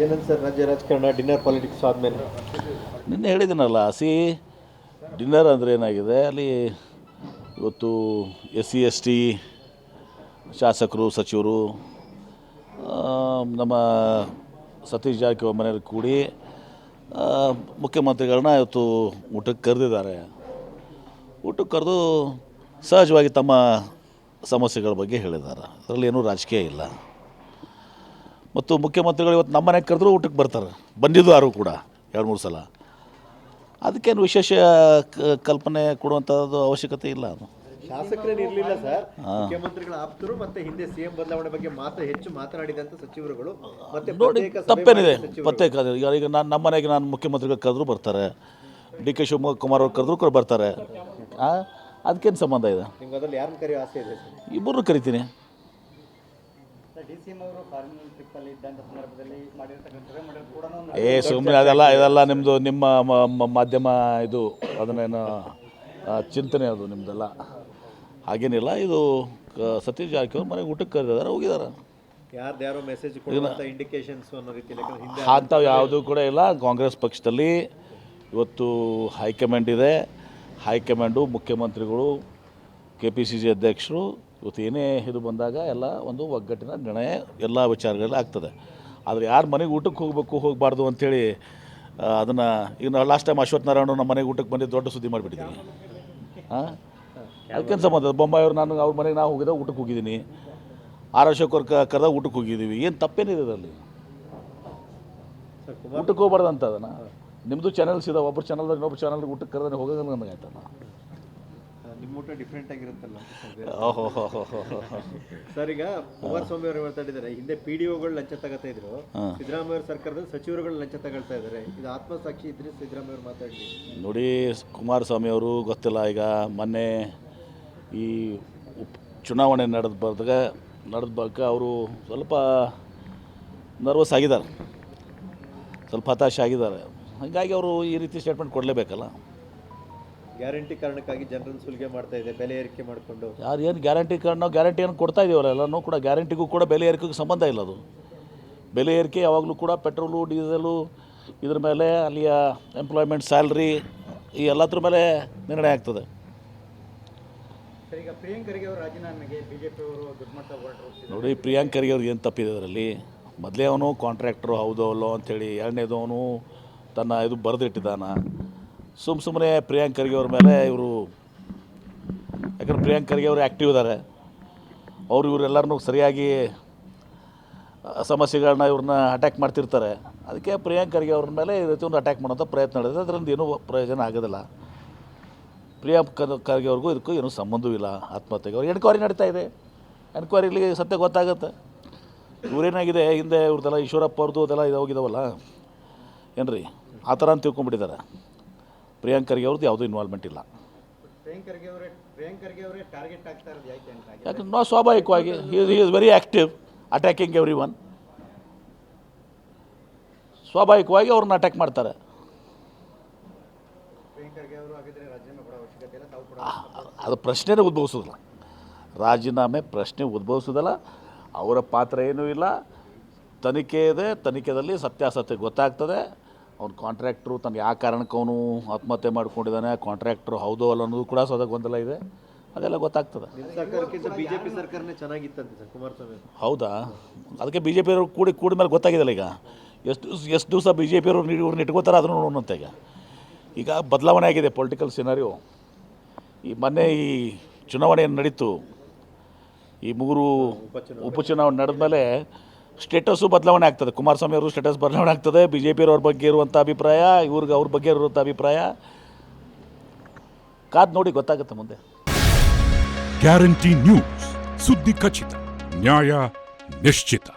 ಏನಂತ ಸರ್ ರಾಜ್ಯ ರಾಜಕಾರಣ ಡಿನ್ನರ್ ಪಾಲಿಟಿಕ್ಸ್ ಆದಮೇಲೆ? ನಿನ್ನೆ ಹೇಳಿದ್ದೀನಲ್ಲ, ಡಿನ್ನರ್ ಅಂದರೆ ಏನಾಗಿದೆ ಅಲ್ಲಿ ಇವತ್ತು SC ST ಶಾಸಕರು ಸಚಿವರು ನಮ್ಮ ಸತೀಶ್ ಜಾರಕಿಹೊಳಿ ಮನೆಯಲ್ಲಿ ಕೂಡಿ ಮುಖ್ಯಮಂತ್ರಿಗಳನ್ನ ಇವತ್ತು ಊಟಕ್ಕೆ ಕರೆದಿದ್ದಾರೆ. ಊಟಕ್ಕೆ ಕರೆದು ಸಹಜವಾಗಿ ತಮ್ಮ ಸಮಸ್ಯೆಗಳ ಬಗ್ಗೆ ಹೇಳಿದ್ದಾರೆ. ಅದರಲ್ಲಿ ಏನೂ ರಾಜಕೀಯ ಇಲ್ಲ. ಮತ್ತು ಮುಖ್ಯಮಂತ್ರಿಗಳು ಇವತ್ತು ನಮ್ಮ ಮನೆಗೆ ಕರೆದ್ರೂ ಊಟಕ್ಕೆ ಬರ್ತಾರೆ, ಬಂದಿದ್ದು ಯಾರು ಕೂಡ 2-3 ಸಲ. ಅದಕ್ಕೇನು ವಿಶೇಷ ಕಲ್ಪನೆ ಕೊಡುವಂಥದ್ದು ಅವಶ್ಯಕತೆ ಇಲ್ಲ. ಅದು ಶಾಸಕರೇನು ಇರಲಿಲ್ಲ ಸರ್, ಮುಖ್ಯಮಂತ್ರಿಗಳ ಆಪ್ತರು ಮತ್ತೆ ಹಿಂದೆ CM ಬದಲಾವಣೆ ಬಗ್ಗೆ ಹೆಚ್ಚು ಮಾತನಾಡಿದಂಥ ಸಚಿವರುಗಳು ಮತ್ತೆ ನೋಡಿ, ತಪ್ಪೇನಿದೆ ಪ್ರತ್ಯೇಕ. ಈಗ ನಮ್ಮ ಮನೆಗೆ ನಾನು ಮುಖ್ಯಮಂತ್ರಿಗಳು ಕರೆದ್ರೂ ಬರ್ತಾರೆ, DK ಶಿವಕುಮಾರ್ ಅವ್ರು ಕರೆದ್ರೂ ಕೂಡ ಬರ್ತಾರೆ. ಅದಕ್ಕೇನು ಸಂಬಂಧ ಇದೆ? ನಿಮ್ಗೆ ಅದರಲ್ಲಿ ಯಾರನ್ನು ಕರೆಯೋ ಆಸೆ ಇದೆ? ಇಬ್ಬರನ್ನು ಕರಿತೀನಿ. ಸುಮ್ಮನೆ ಇದೆಲ್ಲ ನಿಮ್ಮದು ನಿಮ್ಮ ಮಾಧ್ಯಮ ಇದು ಅದನ್ನೇನು ಚಿಂತನೆ ಅದು ನಿಮ್ಮದೆಲ್ಲ. ಹಾಗೇನಿಲ್ಲ. ಇದು ಸತೀಶ್ ಜಾರಕಿಹೊಳಿ ಮನೆಗೆ ಊಟಕ್ಕೆ ಕರೆದಿದ್ದಾರೆ, ಹೋಗಿದ್ದಾರೆ. ಯಾರ್ದಾರೋ ಮೆಸೇಜ್ ಕೊಡುವಂಥ ಇಂಡಿಕೇಶನ್ಸ್ ಅನ್ನೋ ರೀತಿಯಲ್ಲಿ ಅಂಥವು ಯಾವುದೂ ಕೂಡ ಇಲ್ಲ. ಕಾಂಗ್ರೆಸ್ ಪಕ್ಷದಲ್ಲಿ ಇವತ್ತು ಹೈಕಮಾಂಡ್ ಇದೆ. ಹೈಕಮಾಂಡು ಮುಖ್ಯಮಂತ್ರಿಗಳು KPCC ಅಧ್ಯಕ್ಷರು ಇವತ್ತು ಏನೇ ಇದು ಬಂದಾಗ ಎಲ್ಲ ಒಂದು ಒಗ್ಗಟ್ಟಿನ ನಿರ್ಣಯ ಎಲ್ಲ ವಿಚಾರಗಳಲ್ಲಿ ಆಗ್ತದೆ. ಆದರೆ ಯಾರು ಮನೆಗೆ ಊಟಕ್ಕೆ ಹೋಗಬೇಕು ಹೋಗಬಾರ್ದು ಅಂಥೇಳಿ ಅದನ್ನು ಈಗ ಲಾಸ್ಟ್ ಟೈಮ್ ಅಶ್ವಥ್ ನಾರಾಯಣ ನಮ್ಮ ಮನೆಗೆ ಊಟಕ್ಕೆ ಬಂದು ದೊಡ್ಡ ಸುದ್ದಿ ಮಾಡಿಬಿಟ್ಟಿದ್ದೀನಿ. ಅದಕ್ಕೇನು ಸಂಬಂಧ? ಬೊಮ್ಮಾಯಿಯವ್ರು ನಾನು ಅವ್ರ ಮನೆಗೆ ನಾವು ಹೋಗಿದ್ದಾಗ ಊಟಕ್ಕೆ ಹೋಗಿದ್ದೀನಿ, ಅಶೋಕ್ ಅವ್ರು ಕರೆದಾಗ ಊಟಕ್ಕೆ ಹೋಗಿದ್ದೀವಿ. ಏನು ತಪ್ಪೇನಿದೆ ಅದರಲ್ಲಿ? ಊಟಕ್ಕೆ ಹೋಗ್ಬಾರ್ದು ಅಂತ ಅದನ್ನು ನಿಮ್ಮದು ಚಾನಲ್ಸ್ ಇದಾವೆ. ಒಬ್ಬರು ಚಾನಲ್ದಾಗ ಇನ್ನೊಬ್ಬರು ಚಾನಲ್ಗೆ ಊಟಕ್ಕೆ ಕರೆದ್ರೆ ಹೋಗೋದು ನನಗೆ ಆಯ್ತಲ್ಲ. ನಿಮ್ಮ ಊಟ ಡಿಫ್ರೆಂಟ್ ಆಗಿರುತ್ತಲ್ಲ ಓಹೋ ಸರ್. ಈಗ ಕುಮಾರಸ್ವಾಮಿ ಅವರು ಮಾತಾಡಿದ್ದಾರೆ, ಹಿಂದೆ PDOಗಳು ಲಂಚ ತಗೋತಾ ಇದ್ರು, ಸಿದ್ದರಾಮಯ್ಯ ಅವ್ರ ಸರ್ಕಾರದಲ್ಲಿ ಸಚಿವರುಗಳು ಲಂಚ ತಗೊಳ್ತಾ ಇದ್ದಾರೆ. ಇದು ಆತ್ಮಸಾಕ್ಷಿ ಇದ್ರೆ ಸಿದ್ದರಾಮಯ್ಯ ಅವರು ಮಾತಾಡಲಿ. ನೋಡಿ, ಕುಮಾರಸ್ವಾಮಿ ಅವರು ಗೊತ್ತಿಲ್ಲ. ಈಗ ಮೊನ್ನೆ ಈ ಚುನಾವಣೆ ನಡೆದ ಅವರು ಸ್ವಲ್ಪ ನರ್ವಸ್ ಆಗಿದ್ದಾರೆ, ಸ್ವಲ್ಪ ಹತಾಶೆ ಆಗಿದ್ದಾರೆ. ಹಾಗಾಗಿ ಅವರು ಈ ರೀತಿ ಸ್ಟೇಟ್ಮೆಂಟ್ ಕೊಡಲೇಬೇಕಲ್ಲ. ಗ್ಯಾರಂಟಿ ಕಾರಣಕ್ಕಾಗಿ ಜನರನ್ನು ಸುಲಿಗೆ ಮಾಡ್ತಾ ಇದೆ, ಬೆಲೆ ಏರಿಕೆ ಮಾಡಿಕೊಂಡು. ಯಾರು ಏನು ಗ್ಯಾರಂಟಿಯನ್ನು ಕೊಡ್ತಾ ಇದೀವಲ್ಲ, ಎಲ್ಲನೂ ಕೂಡ ಗ್ಯಾರಂಟಿಗೂ ಕೂಡ ಬೆಲೆ ಏರಿಕೆಗೂ ಸಂಬಂಧ ಇಲ್ಲ. ಅದು ಬೆಲೆ ಏರಿಕೆ ಯಾವಾಗಲೂ ಕೂಡ ಪೆಟ್ರೋಲು ಡೀಸೆಲು ಇದ್ರ ಮೇಲೆ ಅಲ್ಲಿಯ ಎಂಪ್ಲಾಯ್ಮೆಂಟ್ ಸ್ಯಾಲ್ರಿ ಈ ಎಲ್ಲದ್ರ ಮೇಲೆ ನಿರ್ಣಯ ಆಗ್ತದೆ. ಈಗ ಪ್ರಿಯಾಂಕ್ ಖರ್ಗೆ ಅವರ ರಾಜೀನಾಮೆಗೆ BJP ಅವರು ದುಡ್ಮಟ್ಟ ಹೋರಾಟ. ನೋಡಿ, ಪ್ರಿಯಾಂಕ್ ಖರ್ಗೆ ಅವ್ರಿಗೆ ಏನು ತಪ್ಪಿದೆ ಅದರಲ್ಲಿ? ಮೊದಲೇ ಅವನು ಕಾಂಟ್ರಾಕ್ಟ್ರು ಹೌದೋ ಅಲ್ಲೋ ಅಂಥೇಳಿ, ಎರಡನೇದು ಅವನು ತನ್ನ ಇದು ಬರೆದಿಟ್ಟಿದ್ದಾನ. ಸುಮ್ಮನೆ ಪ್ರಿಯಾಂಕ್ ಖರ್ಗೆ ಅವ್ರ ಮೇಲೆ ಇವರು, ಯಾಕಂದ್ರೆ ಪ್ರಿಯಾಂಕ್ ಖರ್ಗೆ ಅವರು ಆ್ಯಕ್ಟಿವ್ ಇದ್ದಾರೆ, ಇವರೆಲ್ಲರನ್ನೂ ಸರಿಯಾಗಿ ಸಮಸ್ಯೆಗಳನ್ನ ಇವ್ರನ್ನ ಅಟ್ಯಾಕ್ ಮಾಡ್ತಿರ್ತಾರೆ. ಅದಕ್ಕೆ ಪ್ರಿಯಾಂಕ್ ಖರ್ಗೆ ಅವ್ರ ಮೇಲೆ ಈ ರೀತಿ ಒಂದು ಅಟ್ಯಾಕ್ ಮಾಡೋಂಥ ಪ್ರಯತ್ನ ನಡೆದಿದೆ. ಅದರಿಂದ ಏನೂ ಪ್ರಯೋಜನ ಆಗೋದಿಲ್ಲ. ಪ್ರಿಯಾಂಕ್ ಖರ್ಗೆ ಅವ್ರಿಗೂ ಇದಕ್ಕೂ ಏನೂ ಸಂಬಂಧವೂ ಇಲ್ಲ. ಆತ್ಮಹತ್ಯೆಗೆ ಅವ್ರು ಎನ್ಕ್ವೈರಿ ನಡೀತಾ ಇದೆ. ಎನ್ಕ್ವೈರಿಲಿ ಸತ್ಯ ಗೊತ್ತಾಗುತ್ತೆ. ಇವರೇನಾಗಿದೆ, ಹಿಂದೆ ಇವ್ರದ್ದೆಲ್ಲ ಈಶ್ವರಪ್ಪ ಅವ್ರದ್ದು ಅದೆಲ್ಲ ಹೋಗಿದಾವಲ್ಲ ಏನ್ರಿ, ಆ ಥರ ಅಂತ ತಿಳ್ಕೊಂಡ್ಬಿಟ್ಟಿದ್ದಾರೆ. ಪ್ರಿಯಾಂಕ್ ಖರ್ಗೆ ಅವ್ರದ್ದು ಯಾವುದೂ ಇನ್ವಾಲ್ವ್ಮೆಂಟ್ ಇಲ್ಲ. ಯಾಕಂದ್ರೆ ನಾವು ಸ್ವಾಭಾವಿಕವಾಗಿ he is very active attacking every one. ಸ್ವಾಭಾವಿಕವಾಗಿ ಅವ್ರನ್ನ ಅಟ್ಯಾಕ್ ಮಾಡ್ತಾರೆ. ಅದು ಪ್ರಶ್ನೆನೇ ಉದ್ಭವಿಸೋದಿಲ್ಲ. ರಾಜೀನಾಮೆ ಪ್ರಶ್ನೆ ಉದ್ಭವಿಸೋದಿಲ್ಲ. ಅವರ ಪಾತ್ರ ಏನೂ ಇಲ್ಲ. ತನಿಖೆ ಇದೆ, ತನಿಖೆಯಲ್ಲಿ ಸತ್ಯಾಸತ್ಯ ಗೊತ್ತಾಗ್ತದೆ. ಅವ್ನು ಕಾಂಟ್ರಾಕ್ಟ್ರು ತನ್ನ ಯಾವ ಕಾರಣಕ್ಕೆ ಅವನು ಆತ್ಮಹತ್ಯೆ ಮಾಡ್ಕೊಂಡಿದ್ದಾನೆ, ಕಾಂಟ್ರಾಕ್ಟ್ರು ಹೌದೋ ಅಲ್ಲ ಅನ್ನೋದು ಕೂಡ ಸ್ವತಃ ಗೊಂದಲ ಇದೆ. ಅದೆಲ್ಲ ಗೊತ್ತಾಗ್ತದೆ. ಸರ್ಕಾರಕ್ಕಿಂತ BJP ಸರ್ಕಾರನೇ ಚೆನ್ನಾಗಿತ್ತಂತೆ ಸರ್ ಕುಮಾರಸ್ವಾಮಿ. ಹೌದಾ? ಅದಕ್ಕೆ BJP ಅವರು ಕೂಡಿದ ಮೇಲೆ ಗೊತ್ತಾಗಿದ್ದಲ್ಲ. ಈಗ ಎಷ್ಟು ದಿವಸ BJP ಅವರು ಇವ್ರನ್ನ ಇಟ್ಕೋತಾರೆ ಅದನ್ನು ನೋಡೋಣಂತೆ. ಈಗ ಬದಲಾವಣೆ ಆಗಿದೆ ಪೊಲಿಟಿಕಲ್ ಸಿನಾರಿಯೋ. ಈ ಮೊನ್ನೆ ಈ ಚುನಾವಣೆ ನಡೀತು, ಈ 3 ಉಪಚುನಾವಣೆ ನಡೆದ ಮೇಲೆ ಸ್ಟೇಟಸ್ಸು ಬದಲಾವಣೆ ಆಗ್ತದೆ. ಕುಮಾರಸ್ವಾಮಿ ಅವರು ಸ್ಟೇಟಸ್ ಬದಲಾವಣೆ ಆಗ್ತದೆ. BJP ಅವ್ರ ಬಗ್ಗೆ ಇರುವಂಥ ಅಭಿಪ್ರಾಯ, ಅವ್ರ ಬಗ್ಗೆ ಇರುವಂಥ ಅಭಿಪ್ರಾಯ ಕಾದು ನೋಡಿ ಗೊತ್ತಾಗುತ್ತೆ ಮುಂದೆ. ಗ್ಯಾರಂಟಿ ನ್ಯೂಸ್, ಸುದ್ದಿ ಖಚಿತ, ನ್ಯಾಯ ನಿಶ್ಚಿತ.